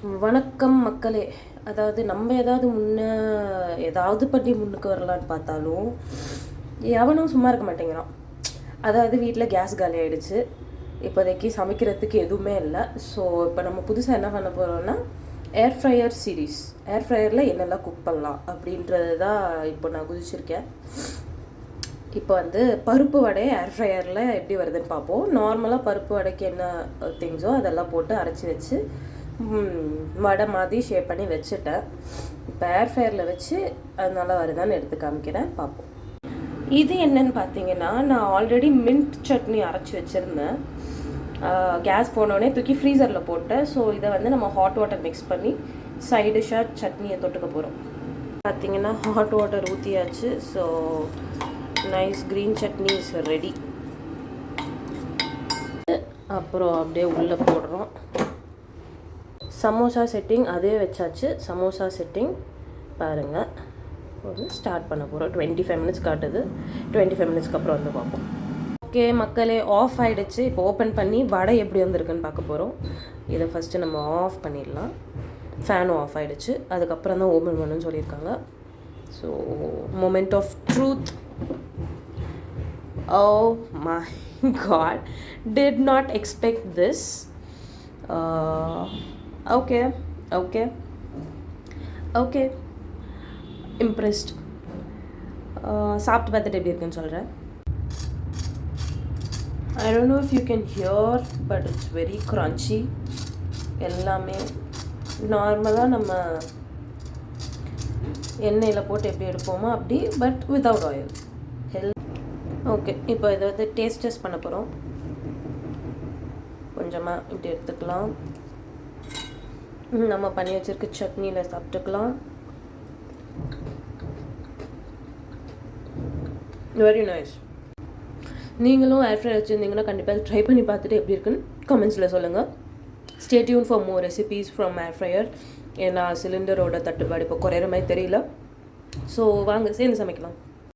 வணக்கம் மக்களே. அதாவது நம்ம ஏதாவது பண்ணி முன்னுக்கு வரலான்னு பார்த்தாலும் எவனும் சும்மா இருக்க மாட்டேங்கிறான். அதாவது வீட்டில் கேஸ் காலி ஆகிடுச்சு, இப்போதைக்கு சமைக்கிறதுக்கு எதுவுமே இல்லை. ஸோ இப்போ நம்ம புதுசாக என்ன பண்ண போகிறோம்னா ஏர் ஃப்ரையர் சீரீஸ். ஏர் ஃப்ரையரில் என்னெல்லாம் குக் பண்ணலாம் அப்படின்றது தான் இப்போ நான் குதிச்சிருக்கேன். இப்போ பருப்பு வடை ஏர் ஃப்ரையரில் எப்படி வருதுன்னு பார்ப்போம். நார்மலாக பருப்பு வடைக்கு என்ன திங்ஸோ அதெல்லாம் போட்டு அரைச்சி வச்சு வடை மாதிரி ஷேப் பண்ணி வச்சுட்டேன். இப்போ ஏர் ஃப்ரையரில் வச்சு அது நல்லா வருதான்னு எடுத்து காமிக்கிறேன், பார்ப்போம். இது என்னன்னு பார்த்தீங்கன்னா, நான் ஆல்ரெடி மின்ட் சட்னி அரைச்சி வச்சுருந்தேன். கேஸ் போனோடனே தூக்கி ஃப்ரீசரில் போட்டேன். ஸோ இதை நம்ம ஹாட் வாட்டர் மிக்ஸ் பண்ணி சைடு டிஷ்ஷாக சட்னியை தொட்டுக்க போகிறோம். பார்த்தீங்கன்னா ஹாட் வாட்டர் ஊற்றியாச்சு. So nice green chutney is ready. அப்புறம் அப்படியே உள்ளே போடுறோம். சமோசா செட்டிங் அதே வச்சாச்சு. சமோசா செட்டிங் பாருங்கள், ஸ்டார்ட் பண்ண போகிறோம். 25 மினிட்ஸ் காட்டுது. 25 மினிட்ஸ்க்கு அப்புறம் பார்ப்போம். ஓகே மக்களே, ஆஃப் ஆகிடுச்சு. இப்போ ஓப்பன் பண்ணி வடை எப்படி வந்திருக்குன்னு பார்க்க போகிறோம். இதை ஃபஸ்ட்டு நம்ம ஆஃப் பண்ணிடலாம். ஃபேனும் ஆஃப் ஆகிடுச்சு. அதுக்கப்புறம் தான் ஓப்பன் பண்ணணும்னு சொல்லியிருக்காங்க. So moment of truth. Oh my God, did not expect this. Okay impressed. சாப்பிட்டு பார்த்துட்டு எப்படி இருக்குன்னு சொல்கிறேன். I don't know if you can hear, but it's very crunchy. எல்லாமே நார்மலாக நம்ம எண்ணெயில் போட்டு எப்படி எடுப்போமோ அப்படி, பட் வித்தவுட் ஆயில். ஓகே, இப்போ இதை டேஸ்ட் பண்ண போகிறோம். கொஞ்சமாக இப்படி எடுத்துக்கலாம். நம்ம பண்ணி வச்சுருக்க சட்னியில் சாப்பிட்டுக்கலாம். Very nice. நீங்களும் ஏர் ஃப்ரையர் வச்சுருந்தீங்கன்னா கண்டிப்பாக ட்ரை பண்ணி பார்த்துட்டு எப்படி இருக்குன்னு கமெண்ட்ஸில் சொல்லுங்கள். Stay tune for more recipes from air fryer. ஏன்னா சிலிண்டரோட தட்டுப்பாடு இப்போ குறையிற மாதிரி தெரியல. ஸோ வாங்க சேர்ந்து சமைக்கலாம்.